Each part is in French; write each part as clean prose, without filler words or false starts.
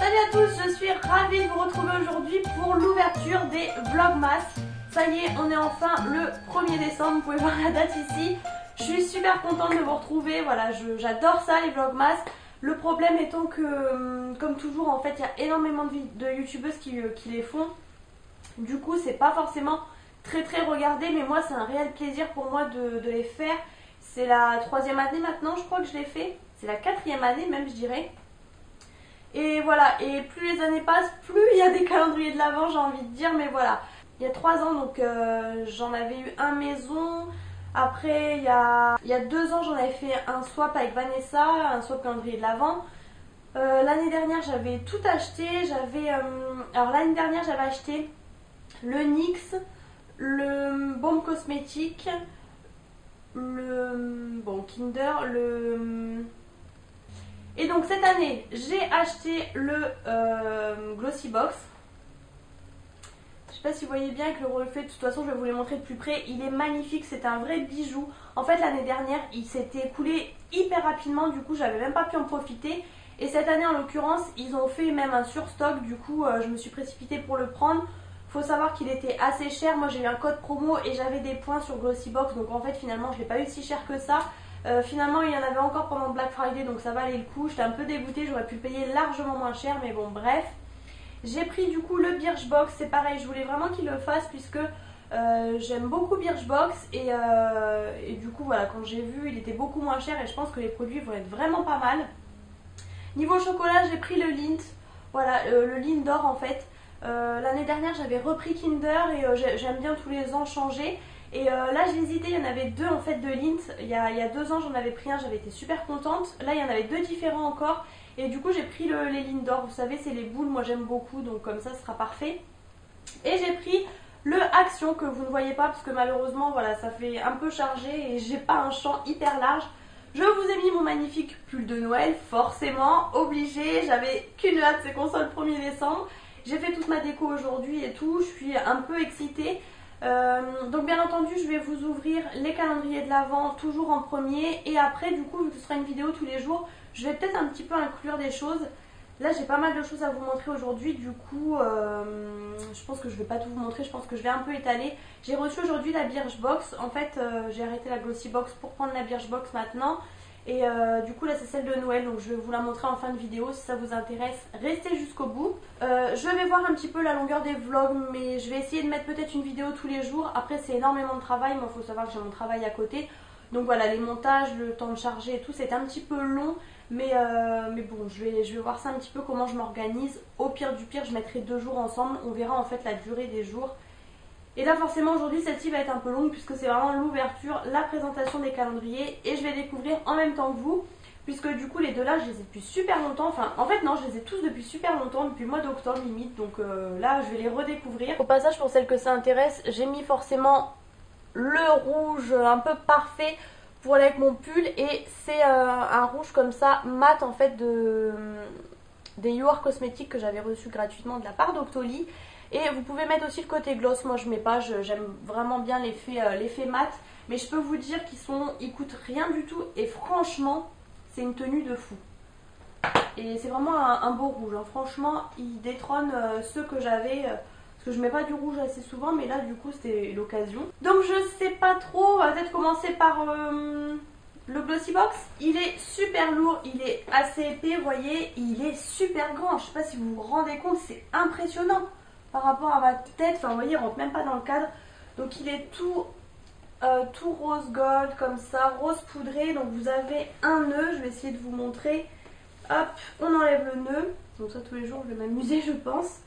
Salut à tous, je suis ravie de vous retrouver aujourd'hui pour l'ouverture des Vlogmas. Ça y est, on est enfin le 1er décembre, vous pouvez voir la date ici. Je suis super contente de vous retrouver, voilà, j'adore ça les Vlogmas. Le problème étant que, comme toujours, en fait, il y a énormément de youtubeuses qui les font. Du coup, c'est pas forcément très regardé, mais moi, c'est un réel plaisir pour moi de les faire. C'est la 3e année maintenant, je crois que je l'ai fait. C'est la 4e année même, je dirais. Et voilà, et plus les années passent, plus il y a des calendriers de l'Avent, j'ai envie de dire, mais voilà. Il y a 3 ans, donc j'en avais eu un maison. Après, il y a 2 ans, j'en avais fait un swap avec Vanessa, un swap calendrier de l'Avent. L'année dernière, j'avais tout acheté. Alors l'année dernière, j'avais acheté le NYX, le Baume Cosmétique, le Kinder, Et donc cette année, j'ai acheté le Glossy Box. Je sais pas si vous voyez bien avec le reflet, de toute façon je vais vous les montrer de plus près. Il est magnifique, c'est un vrai bijou. En fait l'année dernière, il s'était écoulé hyper rapidement, du coup j'avais même pas pu en profiter. Et cette année en l'occurrence, ils ont fait même un surstock, du coup je me suis précipitée pour le prendre. Faut savoir qu'il était assez cher, moi j'ai eu un code promo et j'avais des points sur Glossy Box, donc en fait finalement je l'ai pas eu si cher que ça. Finalement il y en avait encore pendant Black Friday, donc ça valait le coup. J'étais un peu dégoûtée, j'aurais pu le payer largement moins cher, mais bon bref. J'ai pris du coup le Birchbox, c'est pareil, je voulais vraiment qu'il le fasse puisque j'aime beaucoup Birchbox et du coup voilà, quand j'ai vu il était beaucoup moins cher et je pense que les produits vont être vraiment pas mal. Niveau chocolat, j'ai pris le Lindt, voilà, le Lindt d'or en fait. L'année dernière j'avais repris Kinder et j'aime bien tous les ans changer. Et là j'ai hésité, il y en avait 2 en fait de Lindt. Il y a 2 ans j'en avais pris un, j'avais été super contente. Là il y en avait 2 différents encore. Et du coup j'ai pris les Lindt d'or, vous savez c'est les boules, moi j'aime beaucoup, donc comme ça ce sera parfait. Et j'ai pris le Action que vous ne voyez pas parce que malheureusement voilà, ça fait un peu chargé et j'ai pas un champ hyper large. Je vous ai mis mon magnifique pull de Noël, forcément, obligé, j'avais qu'une hâte, c'est qu'on soit le 1er décembre. J'ai fait toute ma déco aujourd'hui et tout, je suis un peu excitée. Donc bien entendu je vais vous ouvrir les calendriers de l'Avent toujours en premier. Et après du coup vu que ce sera une vidéo tous les jours, je vais peut-être un petit peu inclure des choses. Là j'ai pas mal de choses à vous montrer aujourd'hui, du coup je pense que je vais pas tout vous montrer, je pense que je vais un peu étaler. J'ai reçu aujourd'hui la Birchbox, en fait j'ai arrêté la Glossy Box pour prendre la Birchbox maintenant. Et du coup là c'est celle de Noël, donc je vais vous la montrer en fin de vidéo si ça vous intéresse, restez jusqu'au bout. Je vais voir un petit peu la longueur des vlogs, mais je vais essayer de mettre peut-être une vidéo tous les jours. Après c'est énormément de travail, moi il faut savoir que j'ai mon travail à côté. Donc voilà, les montages, le temps de charger et tout, c'est un petit peu long. Mais bon, je vais voir ça un petit peu comment je m'organise. Au pire du pire, je mettrai 2 jours ensemble. On verra en fait la durée des jours. Et là forcément aujourd'hui celle-ci va être un peu longue puisque c'est vraiment l'ouverture, la présentation des calendriers. Et je vais découvrir en même temps que vous. Puisque du coup les deux là je les ai depuis super longtemps. Enfin en fait non, je les ai tous depuis super longtemps, depuis le mois d'octobre limite. Donc là je vais les redécouvrir. Au passage pour celles que ça intéresse, j'ai mis forcément le rouge un peu parfait pour aller avec mon pull. Et c'est un rouge comme ça mat en fait des You Are Cosmetics que j'avais reçu gratuitement de la part d'Octoly. Et vous pouvez mettre aussi le côté gloss, moi je mets pas, j'aime vraiment bien l'effet mat. Mais je peux vous dire qu'ils coûtent rien du tout et franchement c'est une tenue de fou. Et c'est vraiment un beau rouge, hein. Franchement il détrône ceux que j'avais, parce que je mets pas du rouge assez souvent, mais là du coup c'était l'occasion. Donc je sais pas trop, on va peut-être commencer par le Glossy Box. Il est super lourd, il est assez épais, vous voyez, il est super grand. Je sais pas si vous vous rendez compte, c'est impressionnant par rapport à ma tête. Enfin vous voyez, il rentre même pas dans le cadre. Donc il est tout rose gold comme ça, rose poudré. Donc vous avez un nœud, je vais essayer de vous montrer. Hop, on enlève le nœud. Donc ça tous les jours je vais m'amuser je pense.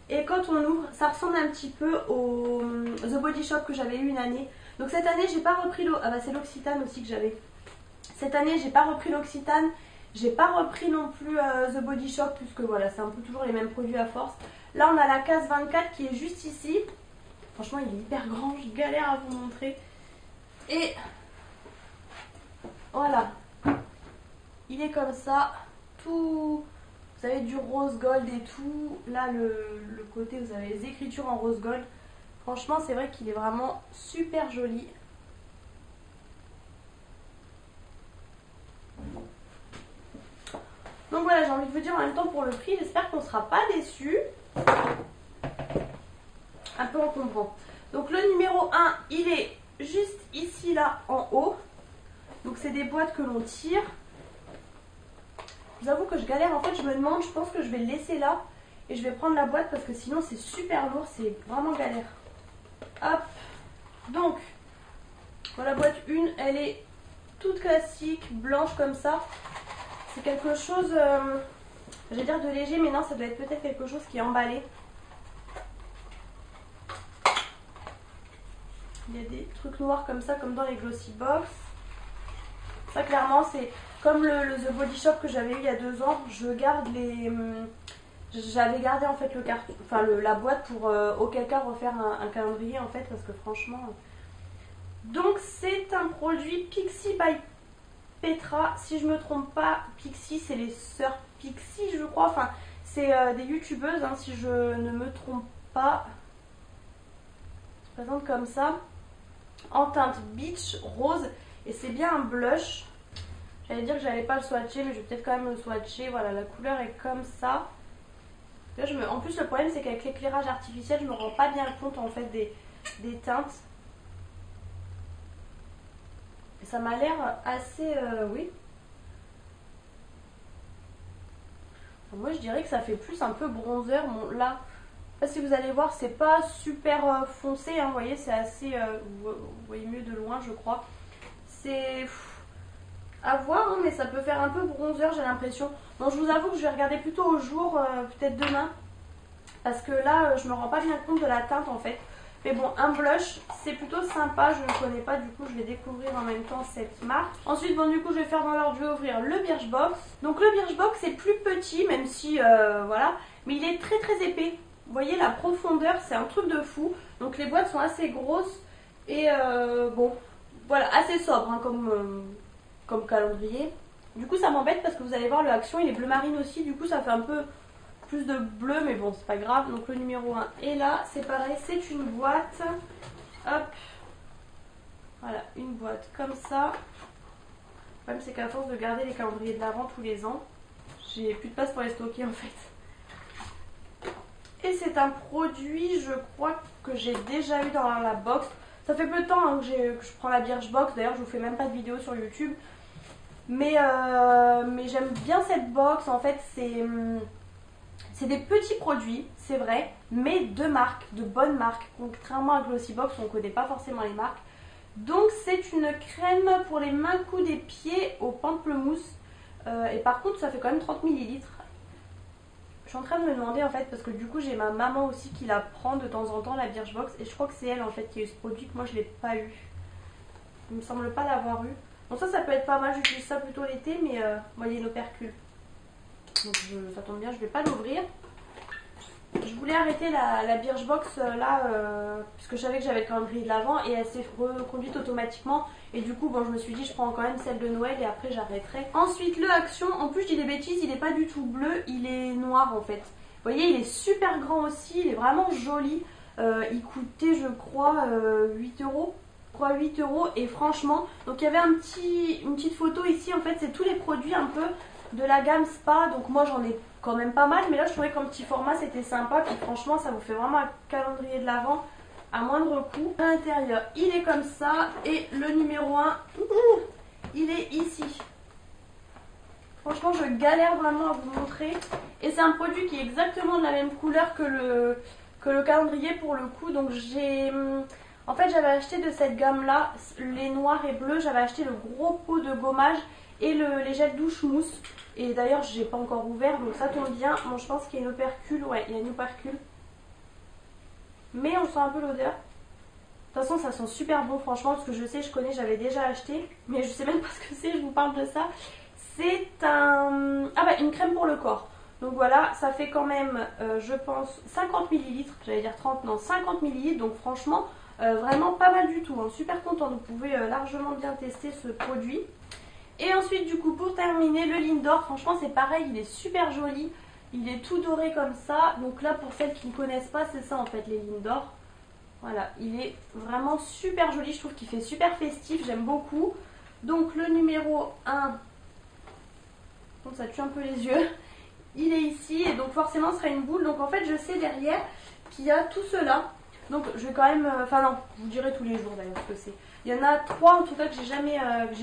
Et quand on ouvre, ça ressemble un petit peu au The Body Shop que j'avais eu une année. Donc cette année j'ai pas repris ah bah c'est l'Occitane aussi que j'avais. Cette année j'ai pas repris l'Occitane. J'ai pas repris non plus The Body Shop puisque voilà c'est un peu toujours les mêmes produits à force. Là on a la case 24 qui est juste ici. Franchement il est hyper grand, je galère à vous montrer. Et voilà. Il est comme ça. Tout, vous avez du rose gold et tout. Là le côté vous avez les écritures en rose gold. Franchement c'est vrai qu'il est vraiment super joli. Donc voilà, j'ai envie de vous dire en même temps pour le prix, j'espère qu'on ne sera pas déçus. Un peu encombrant. Donc le numéro 1, il est juste ici là en haut. Donc c'est des boîtes que l'on tire. Je vous avoue que je galère, en fait je me demande, je pense que je vais le laisser là. Et je vais prendre la boîte parce que sinon c'est super lourd, c'est vraiment galère. Hop. Donc, voilà la boîte 1, elle est toute classique, blanche comme ça. C'est quelque chose, j'allais dire de léger, mais non, ça doit être peut-être quelque chose qui est emballé. Il y a des trucs noirs comme ça, comme dans les Glossy Box. Ça, clairement, c'est comme le The Body Shop que j'avais eu il y a 2 ans. Je garde les... J'avais gardé en fait le carton, enfin la boîte pour auquel cas refaire un calendrier en fait, parce que franchement... Donc c'est un produit Pixi by Petra, si je me trompe pas. Pixi, c'est les sœurs Pixi, je crois. Enfin, c'est des youtubeuses, hein, si je ne me trompe pas. Je présente comme ça, en teinte beach rose, et c'est bien un blush. J'allais dire que j'allais pas le swatcher, mais je vais peut-être quand même le swatcher. Voilà, la couleur est comme ça. Là, en plus, le problème, c'est qu'avec l'éclairage artificiel, je me rends pas bien compte en fait des teintes. Et ça m'a l'air assez... oui. Enfin, moi, je dirais que ça fait plus un peu bronzer. Bon, là, si vous allez voir, c'est pas super foncé. Hein, vous voyez, c'est assez... vous voyez mieux de loin, je crois. C'est... à voir, hein, mais ça peut faire un peu bronzer, j'ai l'impression. Bon, je vous avoue que je vais regarder plutôt au jour, peut-être demain. Parce que là, je me rends pas bien compte de la teinte en fait. Mais bon, un blush, c'est plutôt sympa. Je ne connais pas, du coup, je vais découvrir en même temps cette marque. Ensuite, bon, du coup, je vais faire dans l'ordre, je vais ouvrir le Birchbox. Donc, le Birchbox, c'est plus petit, même si, voilà. Mais il est très, très épais. Vous voyez, la profondeur, c'est un truc de fou. Donc, les boîtes sont assez grosses. Et, bon, voilà, assez sobre, hein, comme calendrier. Du coup, ça m'embête parce que vous allez voir, le Action, il est bleu marine aussi. Du coup, ça fait un peu... plus de bleu, mais bon, c'est pas grave. Donc le numéro 1 est là, c'est pareil, c'est une boîte. Hop, voilà, une boîte comme ça. Le problème, c'est qu'à force de garder les calendriers de l'Avent tous les ans, j'ai plus de place pour les stocker en fait. Et c'est un produit, je crois, que j'ai déjà eu dans la box. Ça fait peu de temps hein, que je prends la Birchbox. D'ailleurs, je vous fais même pas de vidéo sur YouTube. Mais j'aime bien cette box. En fait, c'est des petits produits, c'est vrai, mais de marques, de bonnes marques. Contrairement à Glossybox, on ne connaît pas forcément les marques. Donc c'est une crème pour les mains, coudes et pieds au pamplemousse. Et par contre, ça fait quand même 30 ml. Je suis en train de me demander en fait, parce que du coup j'ai ma maman aussi qui la prend de temps en temps, la Birchbox. Et je crois que c'est elle en fait qui a eu ce produit que moi je ne l'ai pas eu. Il me semble pas l'avoir eu. Bon ça peut être pas mal, j'utilise ça plutôt l'été, mais moi il y a une opercule. Donc ça tombe bien, je vais pas l'ouvrir. Je voulais arrêter la Birchbox là, puisque je savais que j'avais le calendrier de l'Avent et elle s'est reconduite automatiquement. Et du coup, bon, je me suis dit, je prends quand même celle de Noël et après j'arrêterai. Ensuite, le Action, en plus je dis des bêtises, il n'est pas du tout bleu, il est noir en fait. Vous voyez, il est super grand aussi, il est vraiment joli. Il coûtait, je crois, 8 euros. 8 euros et franchement, donc il y avait une petite photo ici, en fait c'est tous les produits un peu de la gamme Spa, donc moi j'en ai quand même pas mal, mais là je trouvais qu'en petit format c'était sympa, puis franchement ça vous fait vraiment un calendrier de l'Avent à moindre coût. À l'intérieur il est comme ça, et le numéro 1, il est ici. Franchement je galère vraiment à vous montrer, et c'est un produit qui est exactement de la même couleur que le calendrier pour le coup, donc en fait j'avais acheté de cette gamme là, les noirs et bleus, j'avais acheté le gros pot de gommage et les gels douche mousse. Et d'ailleurs j'ai pas encore ouvert, donc ça tombe bien. Bon, je pense qu'il y a une opercule, ouais il y a une opercule. Mais on sent un peu l'odeur. De toute façon ça sent super bon franchement, parce que je sais, je connais, j'avais déjà acheté. Mais je sais même pas ce que c'est, je vous parle de ça. C'est une crème pour le corps. Donc voilà, ça fait quand même, je pense, 50 ml. J'allais dire 30, non 50 ml. Donc franchement, vraiment pas mal du tout. Hein. Super contente, vous pouvez largement bien tester ce produit. Et ensuite du coup pour terminer, le Lindor, franchement c'est pareil, il est super joli. Il est tout doré comme ça. Donc là pour celles qui ne connaissent pas, c'est ça en fait les Lindor. Voilà, il est vraiment super joli, je trouve qu'il fait super festif, j'aime beaucoup. Donc le numéro 1, contre ça tue un peu les yeux. Il est ici et donc forcément ce sera une boule. Donc en fait je sais derrière qu'il y a tout cela. Donc je vais quand même, enfin non, je vous dirai tous les jours d'ailleurs ce que c'est. Il y en a 3 en tout cas que j'ai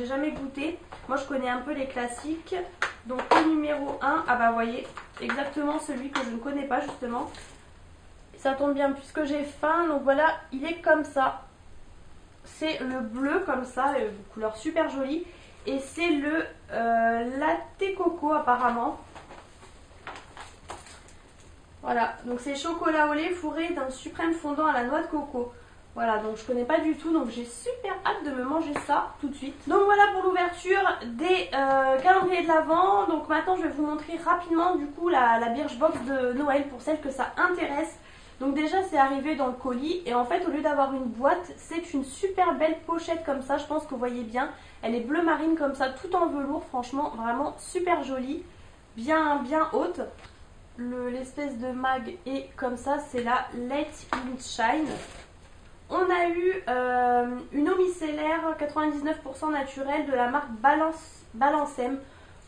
jamais goûté. Moi je connais un peu les classiques. Donc le numéro 1, ah bah vous voyez, exactement celui que je ne connais pas justement. Ça tombe bien puisque j'ai faim, donc voilà, il est comme ça. C'est le bleu comme ça, couleur super jolie. Et c'est le latte coco apparemment. Voilà, donc c'est chocolat au lait fourré d'un suprême fondant à la noix de coco. Voilà, donc je connais pas du tout, donc j'ai super hâte de me manger ça tout de suite. Donc voilà pour l'ouverture des calendriers de l'Avent. Donc maintenant je vais vous montrer rapidement du coup la Birchbox de Noël pour celles que ça intéresse. Donc déjà c'est arrivé dans le colis et en fait au lieu d'avoir une boîte, c'est une super belle pochette comme ça, je pense que vous voyez bien. Elle est bleu marine comme ça, tout en velours, franchement vraiment super jolie, bien haute. L'espèce de mag est comme ça, c'est la Let It Shine. On a eu une eau micellaire 99% naturelle de la marque Balancem.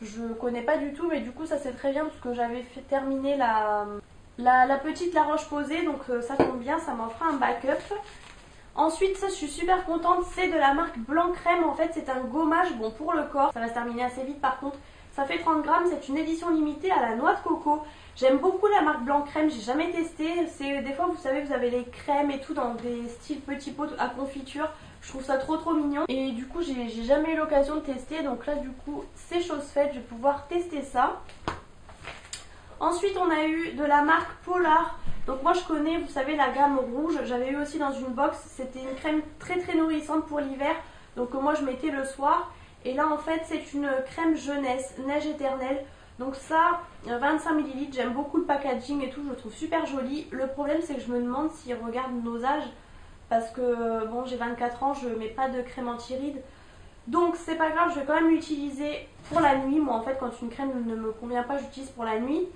Je connais pas du tout mais du coup ça c'est très bien parce que j'avais fait terminer la petite La Roche Posay, donc ça tombe bien, ça m'en fera un backup. Ensuite, ça je suis super contente, c'est de la marque Blanc Crème. En fait c'est un gommage, bon pour le corps, ça va se terminer assez vite par contre. Ça fait 30 grammes, c'est une édition limitée à la noix de coco. J'aime beaucoup la marque Blanc Crème, j'ai jamais testé. C'est des fois vous savez vous avez les crèmes et tout dans des styles petits pots à confiture. Je trouve ça trop mignon. Et du coup j'ai jamais eu l'occasion de tester. Donc là du coup c'est chose faite, je vais pouvoir tester ça. Ensuite on a eu de la marque Polar. Donc moi je connais, vous savez, la gamme rouge. J'avais eu aussi dans une box, c'était une crème très nourrissante pour l'hiver. Donc moi je mettais le soir. Et là en fait c'est une crème jeunesse, neige éternelle. Donc ça, 25 ml, j'aime beaucoup le packaging et tout, je le trouve super joli. Le problème c'est que je me demande s'ils regardent nos âges. Parce que bon j'ai 24 ans, je mets pas de crème anti-rides. Donc c'est pas grave, je vais quand même l'utiliser pour la nuit. Moi en fait quand une crème ne me convient pas, j'utilise pour la nuit.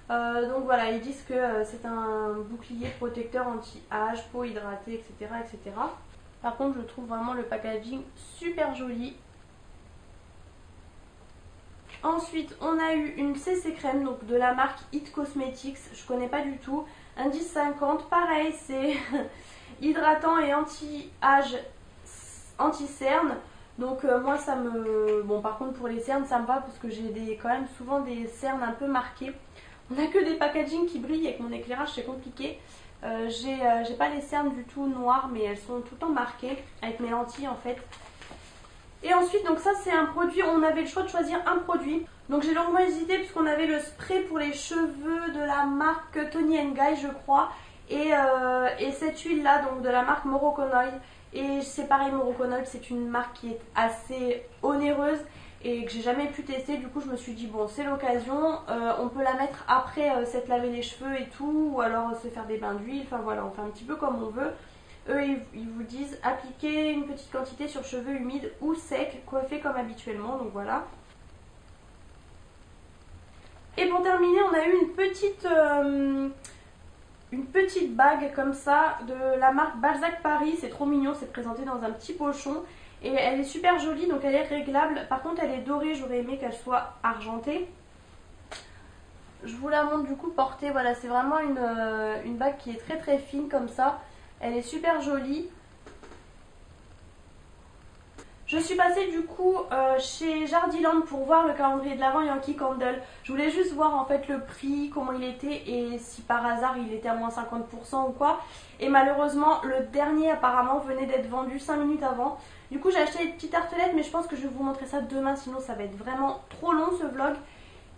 Donc voilà, ils disent que c'est un bouclier protecteur anti-âge, peau hydratée, etc., etc. Par contre je trouve vraiment le packaging super joli. Ensuite on a eu une CC crème, donc de la marque It Cosmetics, je connais pas du tout. Indice 50, pareil c'est hydratant et anti-âge, anti-cerne. Donc moi ça me... Bon par contre pour les cernes ça me va parce que j'ai quand même souvent des cernes un peu marquées. On n'a que des packagings qui brillent avec mon éclairage, c'est compliqué. J'ai pas les cernes du tout noires mais elles sont tout le temps marquées avec mes lentilles en fait. Et ensuite donc ça c'est un produit, on avait le choix de choisir un produit. Donc j'ai longuement hésité puisqu'on avait le spray pour les cheveux de la marque Toni & Guy je crois. Et cette huile là donc de la marque Moroccan Oil. Et c'est pareil, Moroccan Oil c'est une marque qui est assez onéreuse et que j'ai jamais pu tester. Du coup je me suis dit bon c'est l'occasion, on peut la mettre après s'être lavé les cheveux et tout, ou alors se faire des bains d'huile, enfin voilà on fait un petit peu comme on veut. Eux ils vous disent appliquer une petite quantité sur cheveux humides ou secs, coiffés comme habituellement, donc voilà. Et pour terminer on a eu une petite bague comme ça de la marque Balzac Paris, c'est trop mignon, c'est présenté dans un petit pochon. Et elle est super jolie, donc elle est réglable. Par contre elle est dorée, j'aurais aimé qu'elle soit argentée. Je vous la montre du coup portée, voilà c'est vraiment une bague qui est très fine comme ça. Elle est super jolie. Je suis passée du coup chez Jardiland pour voir le calendrier de l'Avent Yankee Candle. Je voulais juste voir en fait le prix, comment il était et si par hasard il était à moins 50% ou quoi. Et malheureusement le dernier apparemment venait d'être vendu 5 minutes avant. Du coup j'ai acheté des petites tartelettes mais je pense que je vais vous montrer ça demain sinon ça va être vraiment trop long ce vlog.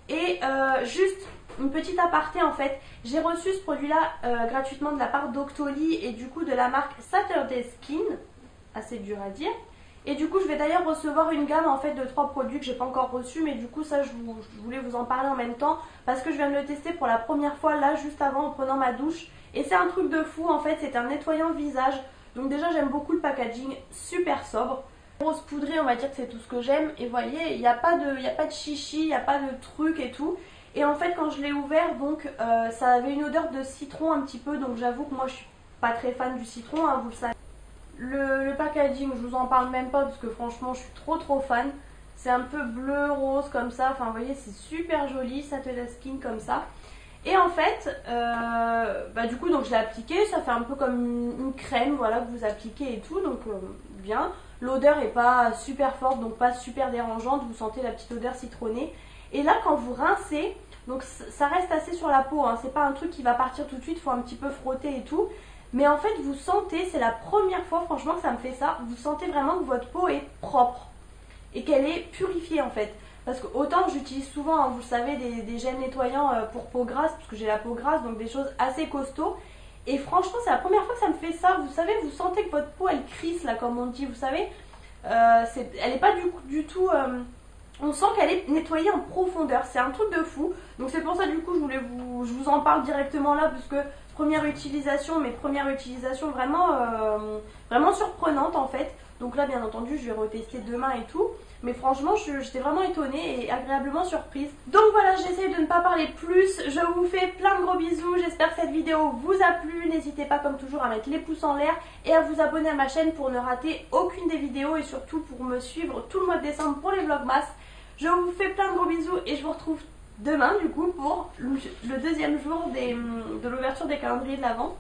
Et juste une petite aparté en fait, j'ai reçu ce produit là gratuitement de la part d'Octoly et du coup de la marque Saturday Skin, assez dur à dire. Et du coup je vais d'ailleurs recevoir une gamme en fait de 3 produits que j'ai pas encore reçus, mais du coup ça je voulais vous en parler en même temps parce que je viens de le tester pour la première fois là juste avant en prenant ma douche. Et c'est un truc de fou en fait, c'est un nettoyant visage. Donc déjà j'aime beaucoup le packaging, super sobre. Rose poudrée, on va dire que c'est tout ce que j'aime. Et vous voyez, il n'y a pas de chichi, il n'y a pas de truc et tout. Et en fait quand je l'ai ouvert, donc ça avait une odeur de citron un petit peu. Donc j'avoue que moi je suis pas très fan du citron, hein, vous le savez. Le packaging, je vous en parle même pas parce que franchement je suis trop fan. C'est un peu bleu rose comme ça, enfin vous voyez c'est super joli, Satella Skin comme ça. Et en fait, du coup donc je l'ai appliqué, ça fait un peu comme une crème voilà que vous appliquez et tout, donc bien. L'odeur est pas super forte, donc pas super dérangeante, vous sentez la petite odeur citronnée. Et là quand vous rincez, donc ça reste assez sur la peau, hein, c'est pas un truc qui va partir tout de suite, il faut un petit peu frotter et tout. Mais en fait vous sentez, c'est la première fois franchement que ça me fait ça, vous sentez vraiment que votre peau est propre et qu'elle est purifiée en fait. Parce que autant j'utilise souvent, hein, vous le savez, des gels nettoyants pour peau grasse, parce que j'ai la peau grasse, donc des choses assez costauds. Et franchement c'est la première fois que ça me fait ça, vous savez, vous sentez que votre peau elle crisse là comme on dit, vous savez. Elle n'est pas du tout... on sent qu'elle est nettoyée en profondeur, c'est un truc de fou. Donc c'est pour ça du coup je vous en parle directement là, puisque mes premières utilisations vraiment surprenantes en fait. Donc là bien entendu je vais retester demain et tout. Mais franchement j'étais vraiment étonnée et agréablement surprise. Donc voilà, j'essaie de ne pas parler plus. Je vous fais plein de gros bisous. J'espère que cette vidéo vous a plu. N'hésitez pas comme toujours à mettre les pouces en l'air et à vous abonner à ma chaîne pour ne rater aucune des vidéos. Et surtout pour me suivre tout le mois de décembre pour les vlogmas. Je vous fais plein de gros bisous et je vous retrouve demain du coup pour le deuxième jour de l'ouverture des calendriers de l'Avent.